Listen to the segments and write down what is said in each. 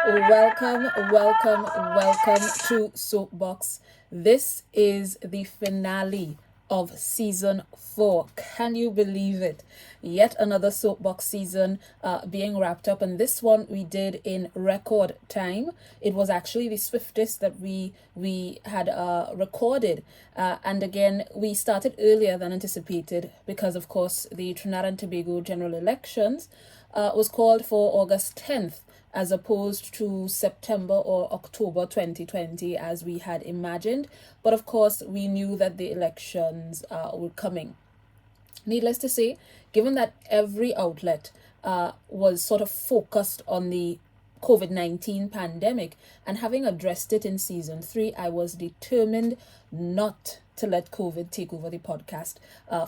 Welcome to SOAPBOX. This is the finale of season 4. Can you believe it? Yet another SOAPBOX season being wrapped up, and this one we did in record time. It was actually the swiftest that we had recorded, and again we started earlier than anticipated because, of course, the Trinidad and Tobago general elections was called for August 10th as opposed to September or October 2020 as we had imagined. But of course, we knew that the elections were coming. Needless to say, given that every outlet was sort of focused on the COVID-19 pandemic, and having addressed it in season 3, I was determined not to let COVID take over the podcast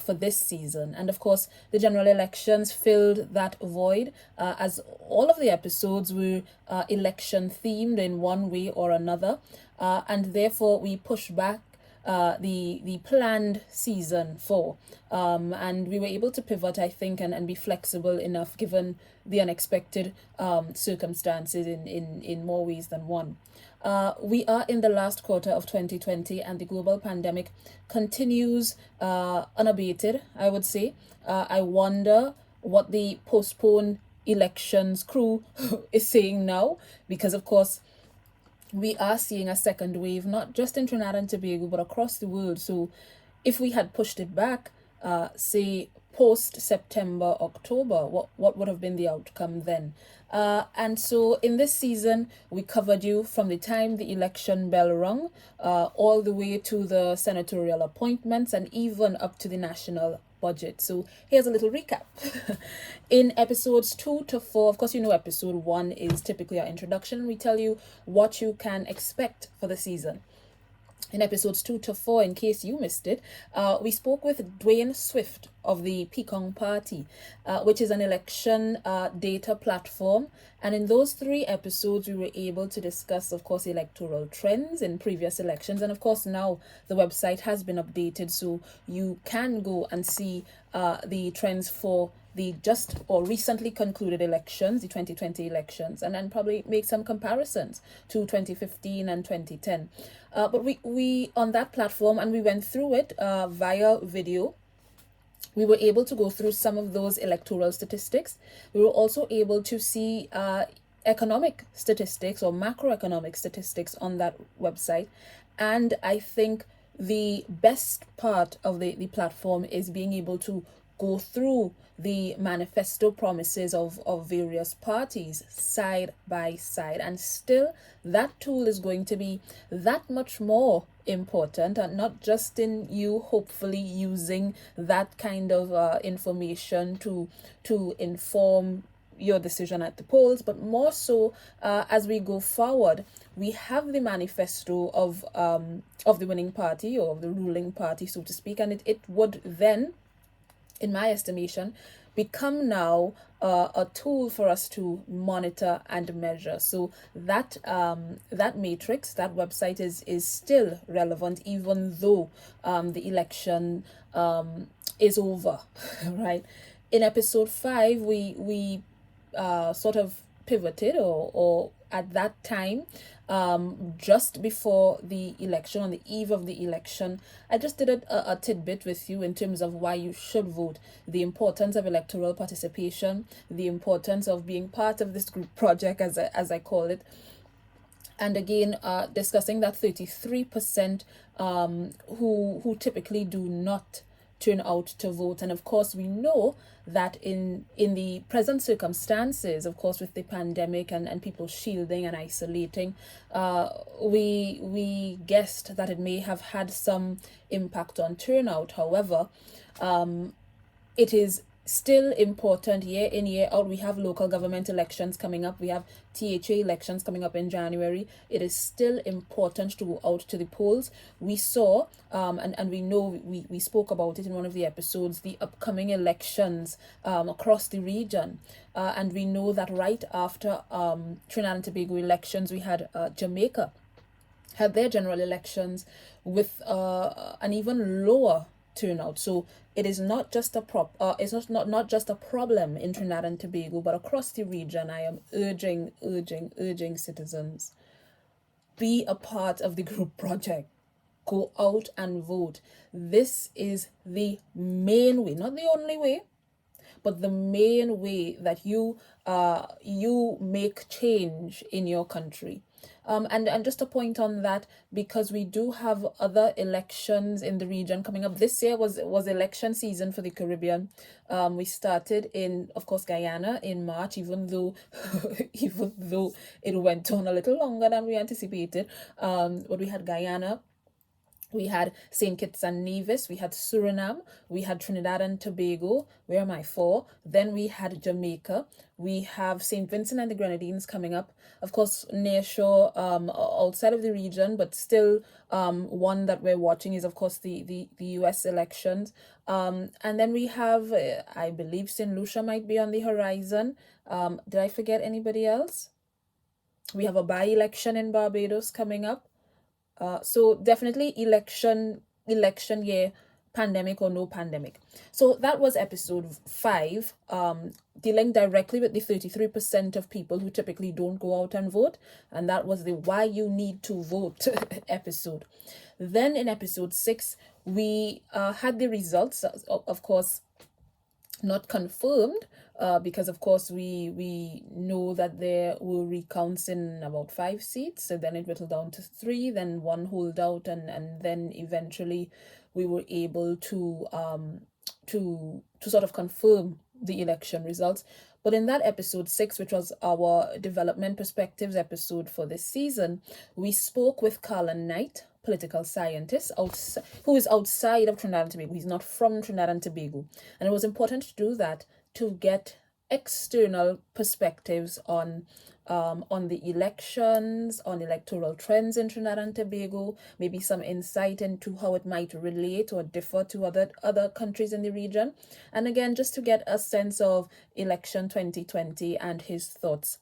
for this season. And of course, the general elections filled that void, as all of the episodes were election themed in one way or another. And therefore, we pushed back the planned season 4, and we were able to pivot, I think, and be flexible enough given the unexpected circumstances in more ways than one. We are in the last quarter of 2020, and the global pandemic continues unabated, I would say. I wonder what the postponed elections crew is saying now, because of course we are seeing a second wave, not just in Trinidad and Tobago, but across the world. So if we had pushed it back, say post September, October, what would have been the outcome then? And so in this season, we covered you from the time the election bell rung, all the way to the senatorial appointments and even up to the national budget. So here's a little recap. In episodes 2 to 4, of course, you know, episode 1 is typically our introduction. We tell you what you can expect for the season. In episodes 2 to 4, in case you missed it, we spoke with Dwayne Swift of the Pekong Party, which is an election data platform. And in those 3 episodes, we were able to discuss, of course, electoral trends in previous elections. And of course, now the website has been updated, so you can go and see the trends for the just or recently concluded elections, the 2020 elections, and then probably make some comparisons to 2015 and 2010. But we on that platform, and we went through it via video. We were able to go through some of those electoral statistics. We were also able to see economic statistics or macroeconomic statistics on that website. And I think the best part of the platform is being able to go through the manifesto promises of various parties side by side. And still, that tool is going to be that much more important, and not just in you hopefully using that kind of information to inform your decision at the polls, but more so as we go forward, we have the manifesto of the winning party or of the ruling party, so to speak, and it would then, in my estimation, become now a tool for us to monitor and measure. So that matrix, that website is still relevant, even though the election is over, right? In episode 5, we sort of pivoted, or at that time, just before the election, on the eve of the election, I just did a tidbit with you in terms of why you should vote, the importance of electoral participation, the importance of being part of this group project, as I call it. And again, discussing that 33% who typically do not turn out to vote. And of course, we know that in the present circumstances, of course, with the pandemic and people shielding and isolating, we guessed that it may have had some impact on turnout. However, it is still important year in, year out. We have local government elections coming up. We have THA elections coming up in January. It is still important to go out to the polls. We saw, and we know, we spoke about it in one of the episodes, the upcoming elections across the region. And we know that right after Trinidad and Tobago elections, we had Jamaica had their general elections with an even lower turnout. So it is not just not just a problem in Trinidad and Tobago, but across the region. I am urging citizens, be a part of the group project. Go out and vote. This is the main way, not the only way, but the main way that you make change in your country. And just a point on that, because we do have other elections in the region coming up. This year was election season for the Caribbean. We started in, of course, Guyana in March, even though even though it went on a little longer than we anticipated. But we had Guyana, we had St. Kitts and Nevis, we had Suriname, we had Trinidad and Tobago. Where am I for? Then we had Jamaica. We have St. Vincent and the Grenadines coming up. Of course, nearshore, outside of the region, but still one that we're watching is, of course, the US elections. And then we have, I believe St. Lucia might be on the horizon. Did I forget anybody else? We have a by-election in Barbados coming up. So definitely election year, pandemic or no pandemic. So that was episode 5, dealing directly with the 33% of people who typically don't go out and vote, and that was the why you need to vote episode. Then in episode 6, we had the results, of course, not confirmed, because of course we know that there were recounts in about 5 seats, so then it whittled down to 3, then 1 holdout, and then eventually we were able to sort of confirm the election results. But in that episode 6, which was our development perspectives episode for this season, we spoke with Carlin Knight, political scientist who is outside of Trinidad and Tobago. He's not from Trinidad and Tobago. And it was important to do that to get external perspectives on the elections, on electoral trends in Trinidad and Tobago, maybe some insight into how it might relate or differ to other countries in the region. And again, just to get a sense of election 2020 and his thoughts.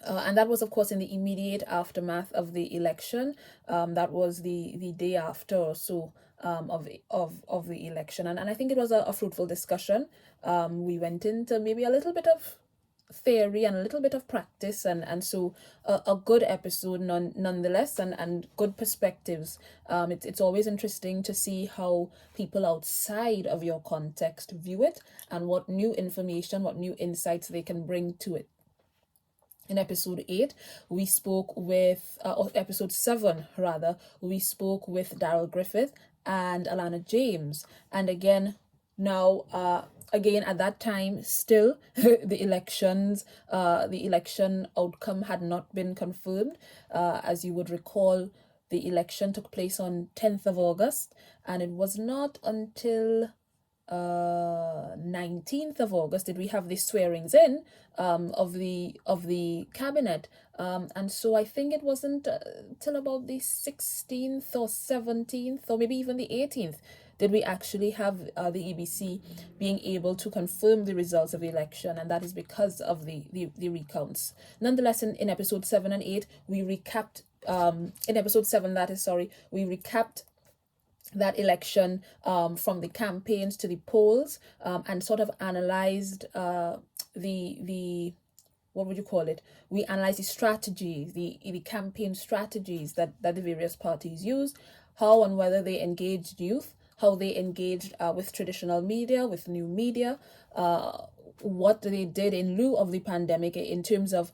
And that was, of course, in the immediate aftermath of the election. That was the day after or so of the election. And I think it was a fruitful discussion. We went into maybe a little bit of theory and a little bit of practice, and so a good episode nonetheless, and good perspectives. It's always interesting to see how people outside of your context view it, and what new information, what new insights they can bring to it. In episode 8, we spoke with, or episode 7 rather, we spoke with Daryl Griffith and Alana James. And again, now, at that time, still the election outcome had not been confirmed. As you would recall, the election took place on 10th of August, and it was not until 19th of August did we have the swearings in of the cabinet, and so I think it wasn't till about the 16th or 17th or maybe even the 18th did we actually have the EBC being able to confirm the results of the election, and that is because of the recounts. Nonetheless, in episode 7 and 8 we recapped in episode 7 we recapped that election from the campaigns to the polls, and sort of analyzed the what would you call it? We analyzed the strategies, the campaign strategies that the various parties used, how and whether they engaged youth, how they engaged with traditional media, with new media, what they did in lieu of the pandemic in terms of,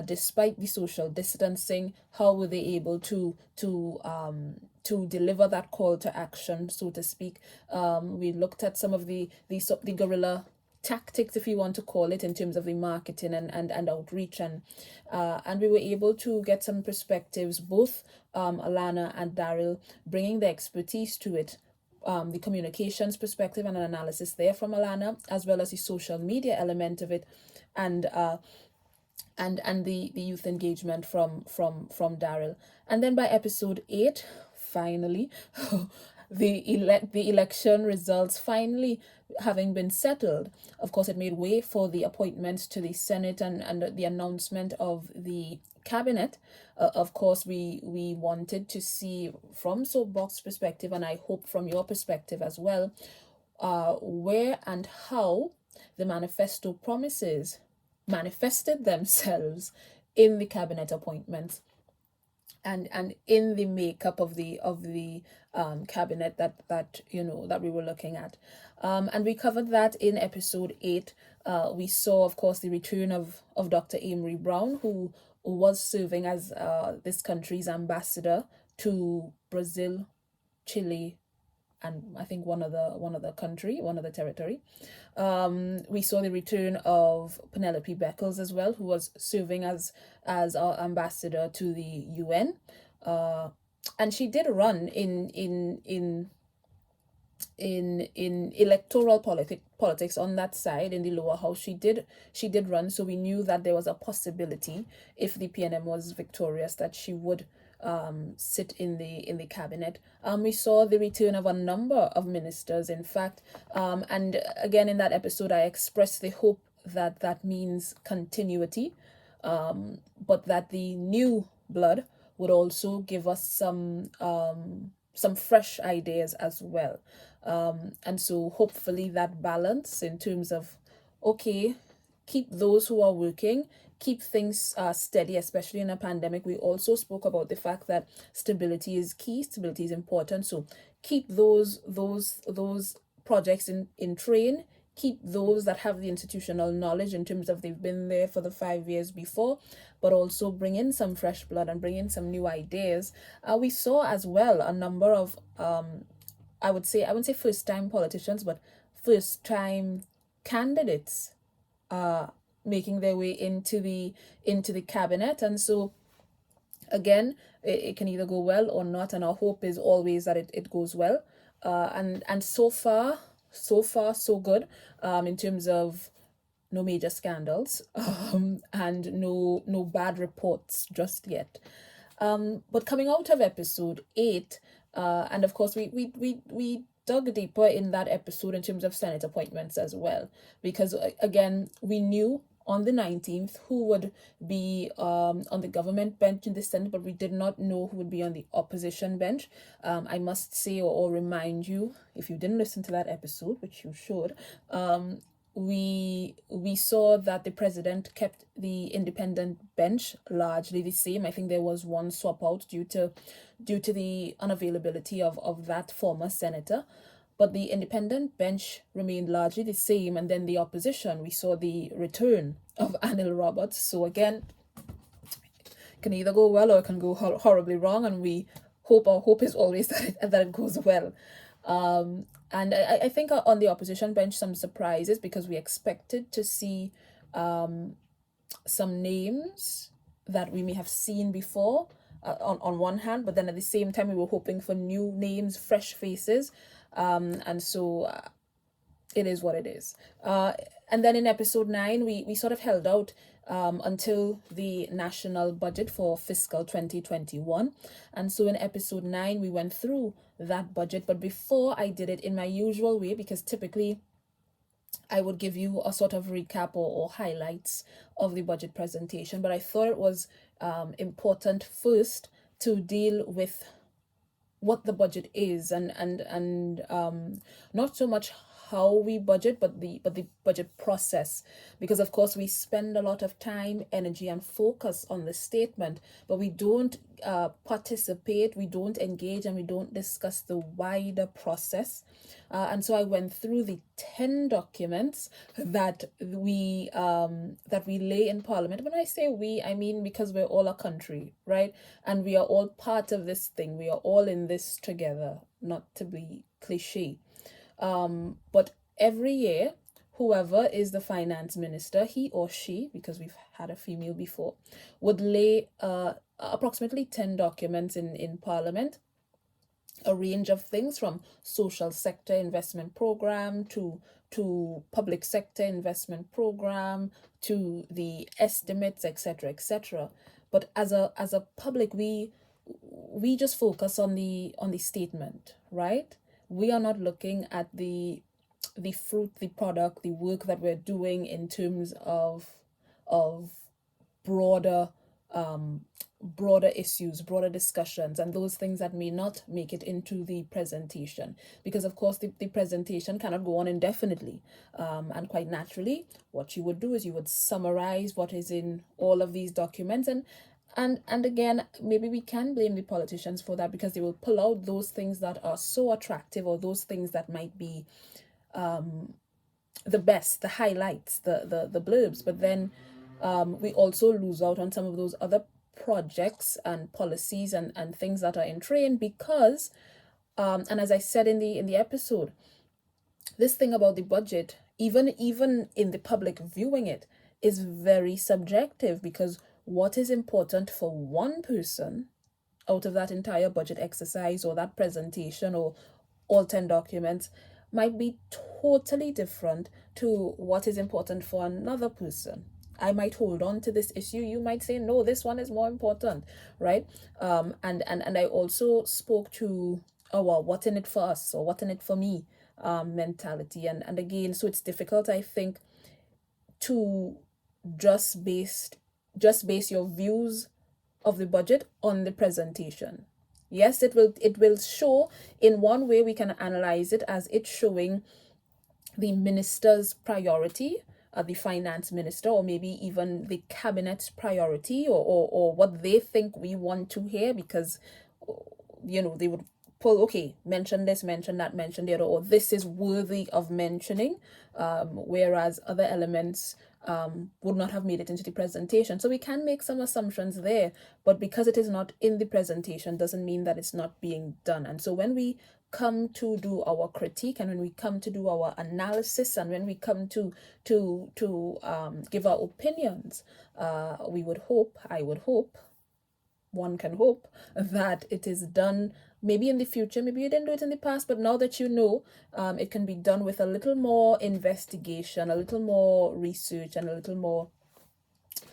despite the social distancing, how were they able to deliver that call to action, so to speak. We looked at some of the guerrilla tactics, if you want to call it, in terms of the marketing and outreach, and we were able to get some perspectives, both Alana and Daryl bringing the expertise to it, the communications perspective and an analysis there from Alana, as well as the social media element of it, and the youth engagement from Daryl. And then by episode 8, finally, the election results finally having been settled, of course, it made way for the appointments to the Senate and the announcement of the cabinet. Of course, we wanted to see from Soapbox perspective, and I hope from your perspective as well, where and how the manifesto promises manifested themselves in the cabinet appointments and in the makeup of the cabinet that that we were looking at, and we covered that in episode 8. We saw, of course, the return of Dr. Amory Brown, who was serving as this country's ambassador to Brazil, Chile, and I think one other country, one other territory. We saw the return of Penelope Beckles as well, who was serving as our ambassador to the UN, and she did run in electoral politics on that side in the lower house. She did run, so we knew that there was a possibility, if the PNM was victorious, that she would sit in the cabinet. We saw the return of a number of ministers, in fact, and again in that episode I expressed the hope that that means continuity, but that the new blood would also give us some fresh ideas as well. And so hopefully that balance in terms of, okay, keep those who are working, keep things steady, especially in a pandemic. We also spoke about the fact that stability is key, stability is important. So keep those projects in train, keep those that have the institutional knowledge in terms of they've been there for the 5 years before, but also bring in some fresh blood and bring in some new ideas. We saw as well a number of I wouldn't say first time politicians, but first time candidates making their way into the cabinet. And so again, it can either go well or not, and our hope is always that it goes well. And so far so good, in terms of no major scandals, and no bad reports just yet. But coming out of episode 8, and of course we dug deeper in that episode in terms of Senate appointments as well, because again we knew on the 19th who would be on the government bench in the Senate, but we did not know who would be on the opposition bench. I must say or remind you, if you didn't listen to that episode, which you should, we saw that the president kept the independent bench largely the same. I think there was one swap out due to the unavailability of that former senator, but the independent bench remained largely the same. And then the opposition, we saw the return of Anil Roberts. So again, it can either go well or it can go horribly wrong, and our hope is always that it goes well. And I think on the opposition bench, some surprises, because we expected to see some names that we may have seen before, on one hand, but then at the same time we were hoping for new names, fresh faces, and so it is what it is. And then in episode 9, we sort of held out until the national budget for fiscal 2021. And so in episode 9, we went through that budget. But before I did it in my usual way, because typically I would give you a sort of recap or highlights of the budget presentation, but I thought it was important first to deal with what the budget is, and not so much how we budget, but the budget process, because of course we spend a lot of time, energy, and focus on the statement, but we don't participate, we don't engage, and we don't discuss the wider process. And so I went through the 10 documents that we lay in Parliament. When I say we, I mean because we're all a country, right? And we are all part of this thing. We are all in this together, not to be cliche. But every year, whoever is the finance minister, he or she, because we've had a female before, would lay approximately 10 documents in Parliament, a range of things from social sector investment program to public sector investment program to the estimates, etc., etc. But as a public, we we just focus on the statement, right? We are not looking at the fruit, the product, the work that we're doing in terms of broader broader issues, broader discussions, and those things that may not make it into the presentation. Because, of course, the presentation cannot go on indefinitely. And quite naturally, what you would do is you would summarize what is in all of these documents. And again, maybe we can blame the politicians for that, because they will pull out those things that are so attractive, or those things that might be the best, the highlights, the blurbs. But then we also lose out on some of those other projects and policies and things that are in train, because and as I said in the episode, this thing about the budget, even in the public viewing it, is very subjective, because what is important for one person out of that entire budget exercise or that presentation or all 10 documents might be totally different to what is important for another person. I might hold on to this issue. You might say, no, this one is more important, right? And I also spoke to our what in it for us or what in it for me mentality. And again, so it's difficult, I think, to just base your views of the budget on the presentation. Yes, it will show, in one way we can analyze it as it showing the minister's priority, the finance minister, or maybe even the cabinet's priority, or what they think we want to hear, because they would pull, okay, mention this, mention that, mention the other, or this is worthy of mentioning, whereas other elements would not have made it into the presentation. So we can make some assumptions there, but because it is not in the presentation doesn't mean that it's not being done. And so when we come to do our critique, and when we come to do our analysis, and when we come to give our opinions, I would hope, one can hope, that it is done maybe in the future. Maybe you didn't do it in the past, but now that you know, it can be done with a little more investigation, a little more research, and a little more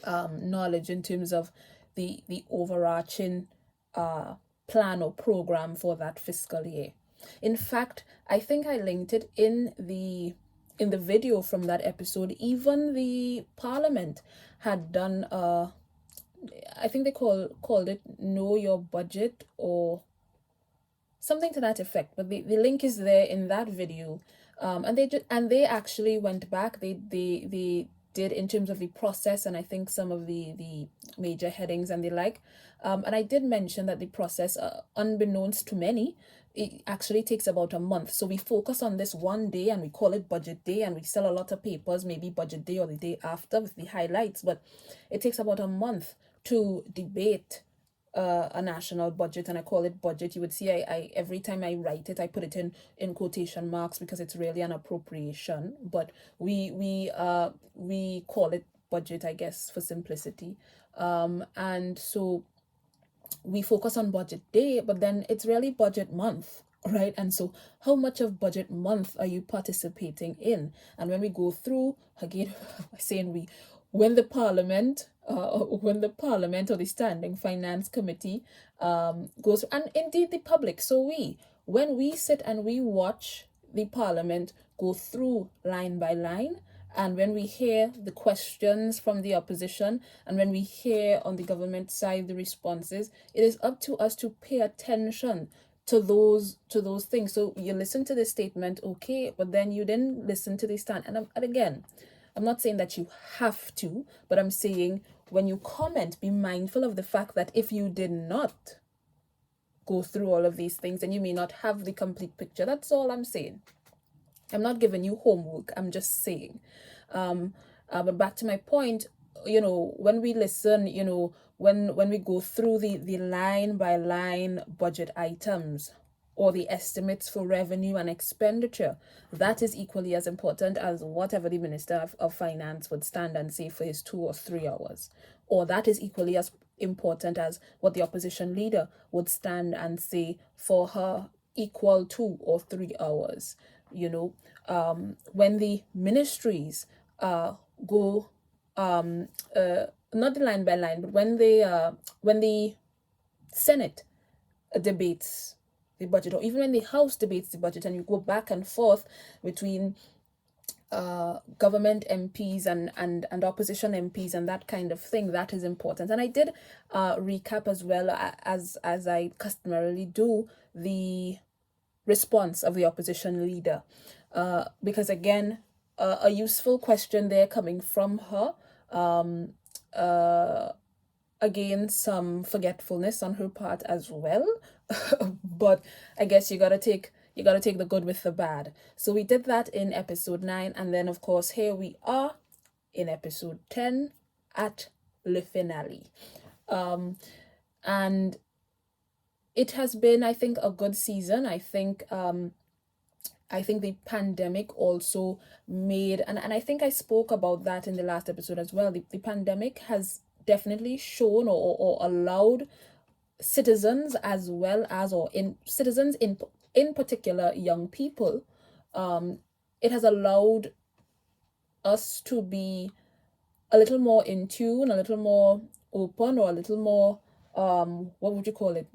knowledge in terms of the overarching plan or program for that fiscal year. In fact, I think I linked it in the video from that episode. Even the Parliament had done I think they called it Know Your Budget or something to that effect. But the link is there in that video. And they actually went back. They did in terms of the process, and I think some of the major headings and the like. And I did mention that the process, unbeknownst to many, it actually takes about a month. So we focus on this one day and we call it budget day, and we sell a lot of papers, maybe budget day or the day after with the highlights. But it takes about a month to debate a national budget, and I call it budget. You would see I every time I write it, I put it in quotation marks, because it's really an appropriation, but we call it budget, I guess, for simplicity. And so we focus on budget day, but then it's really budget month, right? And so how much of budget month are you participating in? And when we go through, again, saying when the parliament or the standing finance committee goes, and indeed the public, so when we sit and we watch the parliament go through line by line, and when we hear the questions from the opposition, and when we hear on the government side the responses, it is up to us to pay attention to those things. So you listen to the statement, okay, but then you didn't listen to the stand. And again, I'm not saying that you have to, but I'm saying when you comment, be mindful of the fact that if you did not go through all of these things, then you may not have the complete picture. That's all I'm saying. I'm not giving you homework. I'm just saying. But back to my point, when we listen, when we go through the line by line budget items, or the estimates for revenue and expenditure, that is equally as important as whatever the Minister of Finance would stand and say for his 2 or 3 hours. Or that is equally as important as what the opposition leader would stand and say for her equal 2 or 3 hours. When the ministries go, not the line by line, but when the Senate debates the budget, or even when the House debates the budget, and you go back and forth between government MPs and opposition MPs and that kind of thing, that is important. And I did recap as well, as I customarily do, the response of the opposition leader, because again, a useful question there coming from her. Again, some forgetfulness on her part as well, but I guess you gotta take the good with the bad. So we did that in episode 9, and then of course here we are in episode 10 at le finale. And it has been, I think, a good season. I think the pandemic also made, and I think I spoke about that in the last episode as well. The pandemic has definitely shown or allowed citizens, as well as, or in citizens in particular young people, it has allowed us to be a little more in tune, a little more open, or a little more, what would you call it,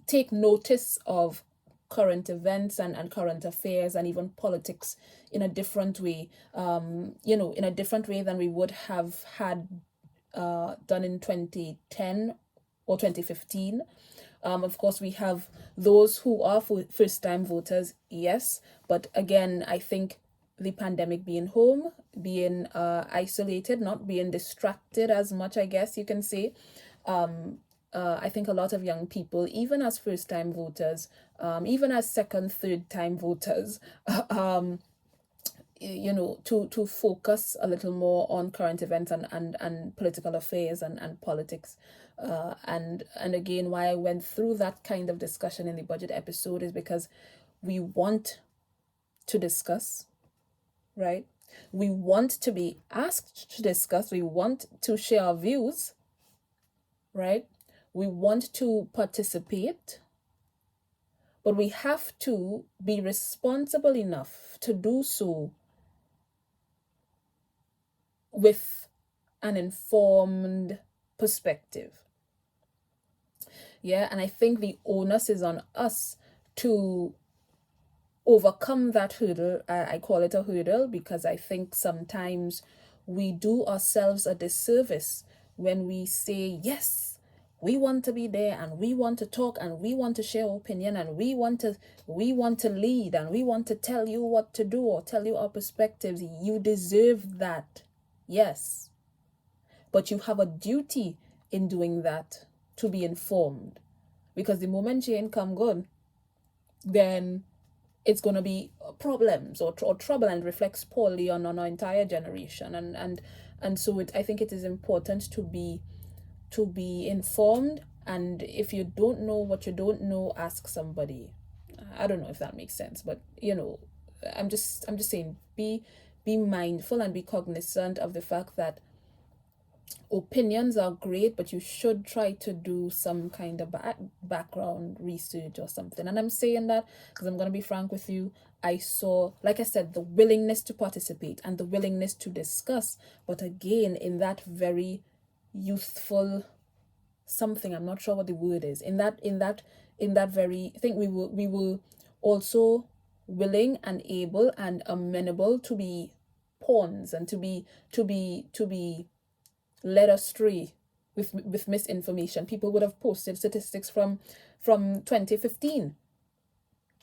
take notice of current events and current affairs and even politics in a different way, in a different way than we would have had done in 2010 or 2015. Of course, we have those who are first-time voters, yes, but again, I think the pandemic, being home, being isolated, not being distracted as much, I guess you can say, I think a lot of young people, even as first-time voters, even as second, third-time voters, to focus a little more on current events and political affairs and politics. And again, why I went through that kind of discussion in the budget episode is because we want to discuss, right? We want to be asked to discuss. We want to share our views, right? We want to participate, but we have to be responsible enough to do so with an informed perspective. Yeah, and I think the onus is on us to overcome that hurdle. I call it a hurdle because I think sometimes we do ourselves a disservice when we say, yes, we want to be there, and we want to talk, and we want to share opinion, and we want to lead, and we want to tell you what to do or tell you our perspectives. You deserve that. Yes. But you have a duty in doing that to be informed. Because the moment you ain't come good, then it's going to be problems or trouble, and reflects poorly on our entire generation. And so I think it is important to be informed. And if you don't know what you don't know, ask somebody. I don't know if that makes sense, but I'm just saying, be mindful and be cognizant of the fact that opinions are great, but you should try to do some kind of background research or something. And I'm saying that because I'm going to be frank with you. I saw, like I said, the willingness to participate and the willingness to discuss, but again, in that very youthful something, I'm not sure what the word is, in that very thing, we will also willing and able and amenable to be pawns and to be led astray with misinformation. People would have posted statistics from 2015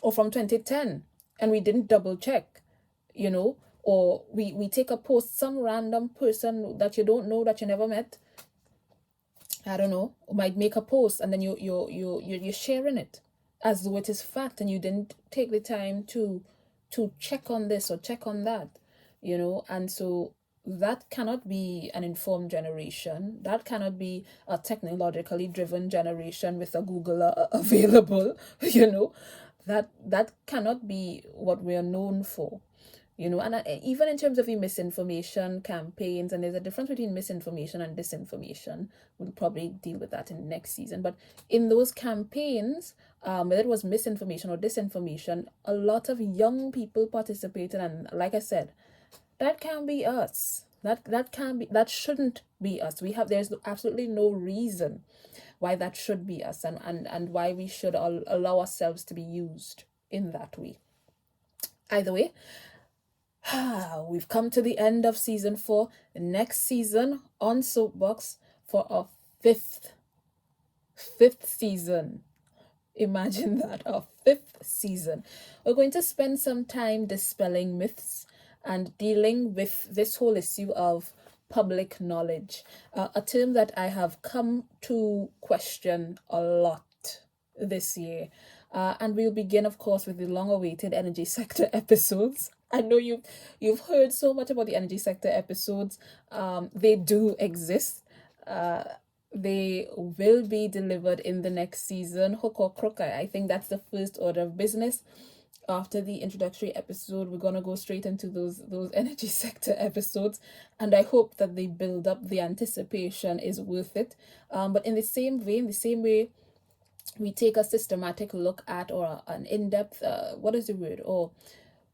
or from 2010, and we didn't double check, or we take a post, some random person that you don't know, that you never met, I don't know, might make a post, and then you're sharing it as though it is fact, and you didn't take the time to check on this or check on that, and so that cannot be an informed generation. That cannot be a technologically driven generation with a Google available, that cannot be what we are known for. And even in terms of the misinformation campaigns, and there's a difference between misinformation and disinformation. We'll probably deal with that in the next season. But in those campaigns, whether it was misinformation or disinformation, a lot of young people participated. And like I said, that can be us. That shouldn't be us. There's absolutely no reason why that should be us, and why we should allow ourselves to be used in that way. Either way, we've come to the end of season 4. Next season on Soapbox for our fifth season. Imagine that, our 5th season. We're going to spend some time dispelling myths and dealing with this whole issue of public knowledge, a term that I have come to question a lot this year. And we'll begin, of course, with the long-awaited energy sector episodes. I know you've heard so much about the energy sector episodes. They do exist. They will be delivered in the next season, hook or crook. I think that's the first order of business. After the introductory episode, we're gonna go straight into those energy sector episodes, and I hope that they build up. The anticipation is worth it. But in the same vein, the same way we take a systematic look at, or an in-depth, what is the word? Or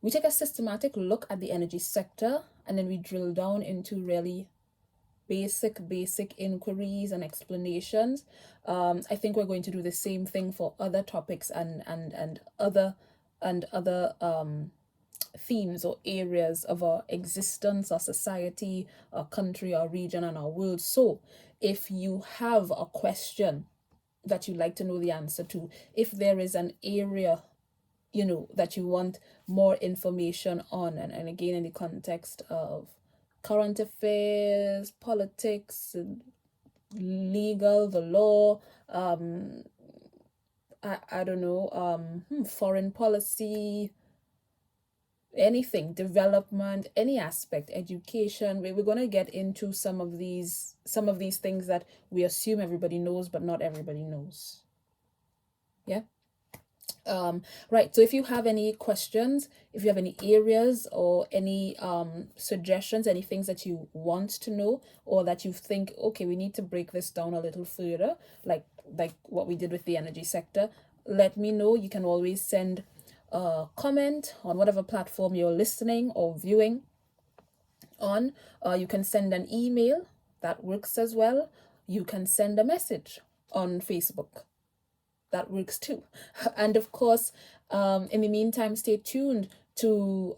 we take a systematic look at the energy sector, and then we drill down into really basic inquiries and explanations. I think we're going to do the same thing for other topics and other themes or areas of our existence, our society, our country, our region, and our world. So if you have a question that you'd like to know the answer to, if there is an area that you want more information on, and again in the context of current affairs, politics, legal, the law, I don't know, foreign policy, anything, development, any aspect, education. We're going to get into some of these things that we assume everybody knows, but not everybody knows. Yeah. Right, so if you have any questions, if you have any areas or any suggestions, any things that you want to know, or that you think, okay, we need to break this down a little further, like what we did with the energy sector, let me know. You can always send a comment on whatever platform you're listening or viewing on. You can send an email, that works as well. You can send a message on Facebook, that works too. And of course, in the meantime, stay tuned to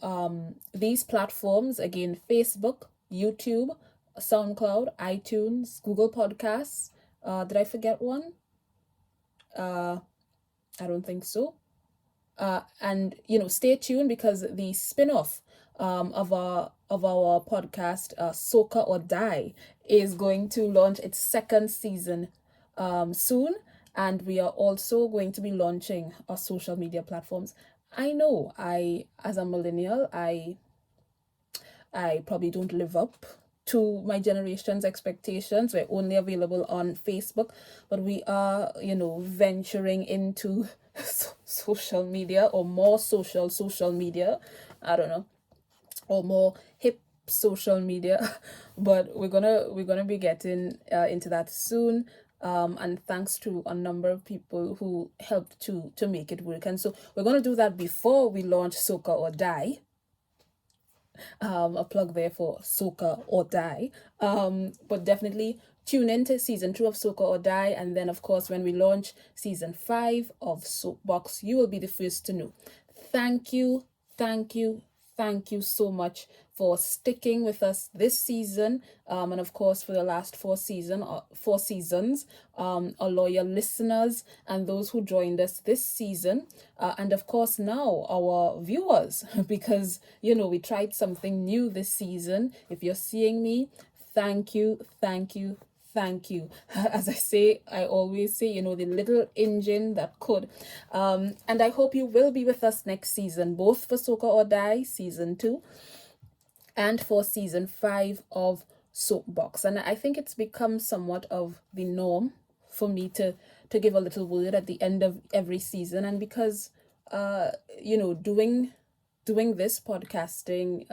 these platforms. Again, Facebook, YouTube, SoundCloud, iTunes, Google Podcasts. Did I forget one? I don't think so. And stay tuned, because the spin-off of our podcast, SOCA or Die, is going to launch its 2nd season soon. And we are also going to be launching our social media platforms. I know as a millennial, I probably don't live up to my generation's expectations. We're only available on Facebook, but we are, venturing into social media, or more social media. I don't know, or more hip social media. But we're gonna be getting into that soon. And thanks to a number of people who helped to make it work. And so we're going to do that before we launch SOCA or Die. A plug there for SOCA or Die. But definitely tune into season 2 of SOCA or Die. And then, of course, when we launch season 5 of Soapbox, you will be the first to know. Thank you so much for sticking with us this season, and of course for the last 4 seasons, our loyal listeners and those who joined us this season, and of course now our viewers, because we tried something new this season. If you're seeing me, thank you. As I always say, the little engine that could. And I hope you will be with us next season, both for SOCA or Die season 2 and for season 5 of Soapbox. And I think it's become somewhat of the norm for me to give a little word at the end of every season. And because doing this podcasting,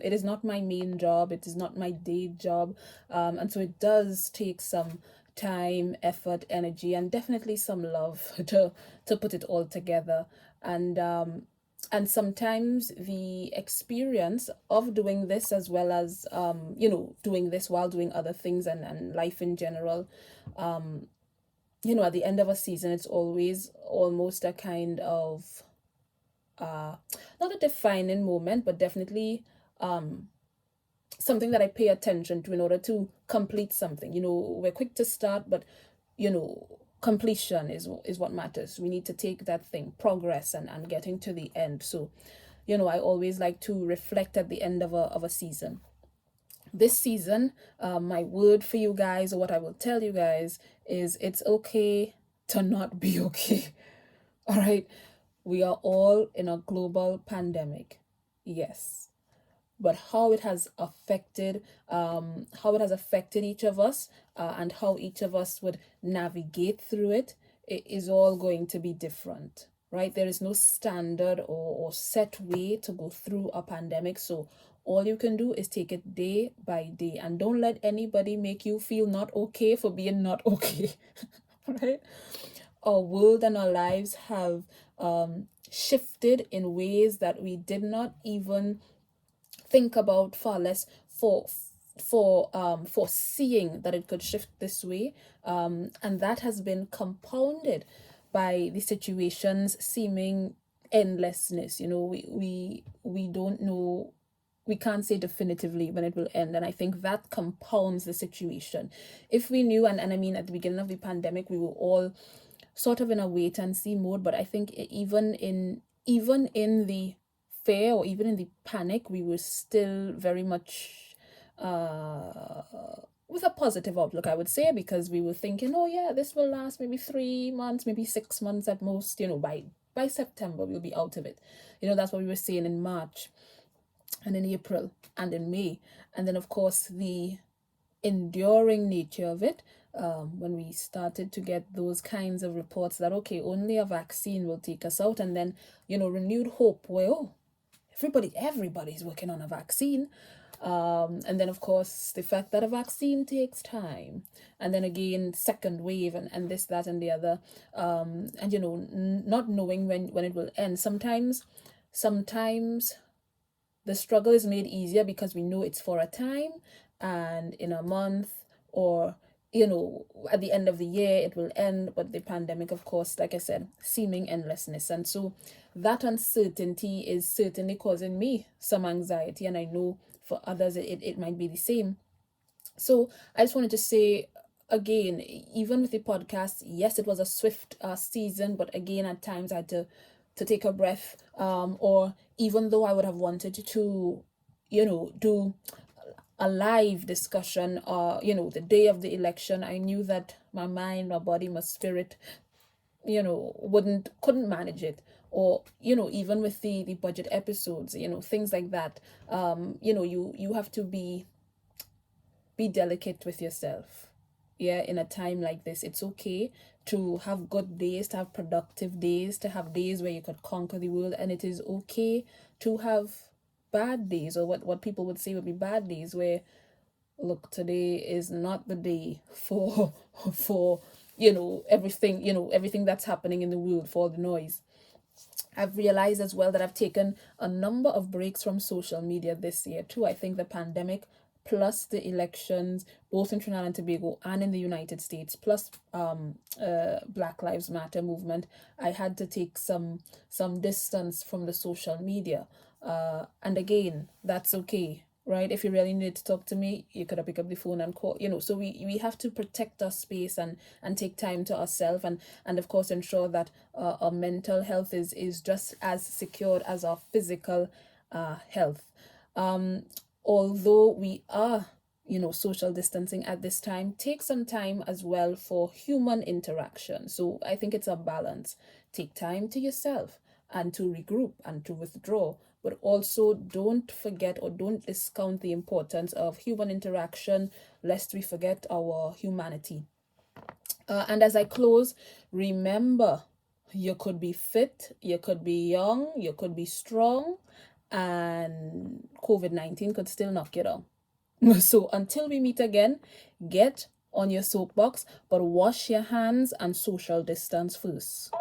it is not my main job, it is not my day job, and so it does take some time, effort, energy, and definitely some love to put it all together. And And sometimes the experience of doing this, as well as doing this while doing other things, and life in general, at the end of a season, it's always almost a kind of not a defining moment, but definitely something that I pay attention to in order to complete something. We're quick to start, but completion is what matters. We need to take that thing, progress, and getting to the end. So, I always like to reflect at the end of a season. This season, my word for you guys, or what I will tell you guys, is it's okay to not be okay. All right. We are all in a global pandemic. Yes. But how it has affected each of us, and how each of us would navigate through it is all going to be different, right? There is no standard or set way to go through a pandemic. So all you can do is take it day by day, and don't let anybody make you feel not okay for being not okay. Right? Our world and our lives have shifted in ways that we did not even think about, far less for seeing that it could shift this way, and that has been compounded by the situations seeming endlessness. We don't know, we can't say definitively when it will end, and I think that compounds the situation. If we knew, and I mean, at the beginning of the pandemic, we were all sort of in a wait and see mode, but I think even in the fear, or even in the panic, we were still very much uh with a positive outlook, I would say, because we were thinking, oh yeah, this will last maybe 3 months, maybe 6 months at most. By September we'll be out of it. That's what we were saying in March, and in April, and in May. And then, of course, the enduring nature of it, when we started to get those kinds of reports that, okay, only a vaccine will take us out, and then, renewed hope where, oh, everybody's working on a vaccine. And then, of course, the fact that a vaccine takes time, and then again, second wave, and this, that, and the other, and not knowing when it will end. Sometimes the struggle is made easier because we know it's for a time, and in a month, or at the end of the year, it will end. But the pandemic, of course, like I said, seeming endlessness, and so that uncertainty is certainly causing me some anxiety, and I know for others it might be the same. So I just wanted to say again, even with the podcast, yes, it was a swift season, but again, at times I had to take a breath, or even though I would have wanted to do a live discussion, the day of the election, I knew that my mind, my body, my spirit, couldn't manage it. Or even with the budget episodes, things like that. You have to be delicate with yourself. Yeah, in a time like this, it's okay to have good days, to have productive days, to have days where you could conquer the world, and it is okay to have bad days, or what people would say would be bad days, where, look, today is not the day for for everything that's happening in the world, for all the noise. I've realized as well that I've taken a number of breaks from social media this year too. I think the pandemic, plus the elections, both in Trinidad and Tobago and in the United States, plus Black Lives Matter movement, I had to take some distance from the social media. And again, that's okay, right? If you really need to talk to me, you could have picked up the phone and call. So we have to protect our space, and take time to ourselves, and of course ensure that our mental health is just as secured as our physical health. Although we are social distancing at this time, take some time as well for human interaction. So I think it's a balance. Take time to yourself, and to regroup, and to withdraw, but also don't forget, or don't discount the importance of human interaction, lest we forget our humanity. And as I close, remember, you could be fit, you could be young, you could be strong, and COVID-19 could still knock you down. So until we meet again, get on your soapbox, but wash your hands and social distance first.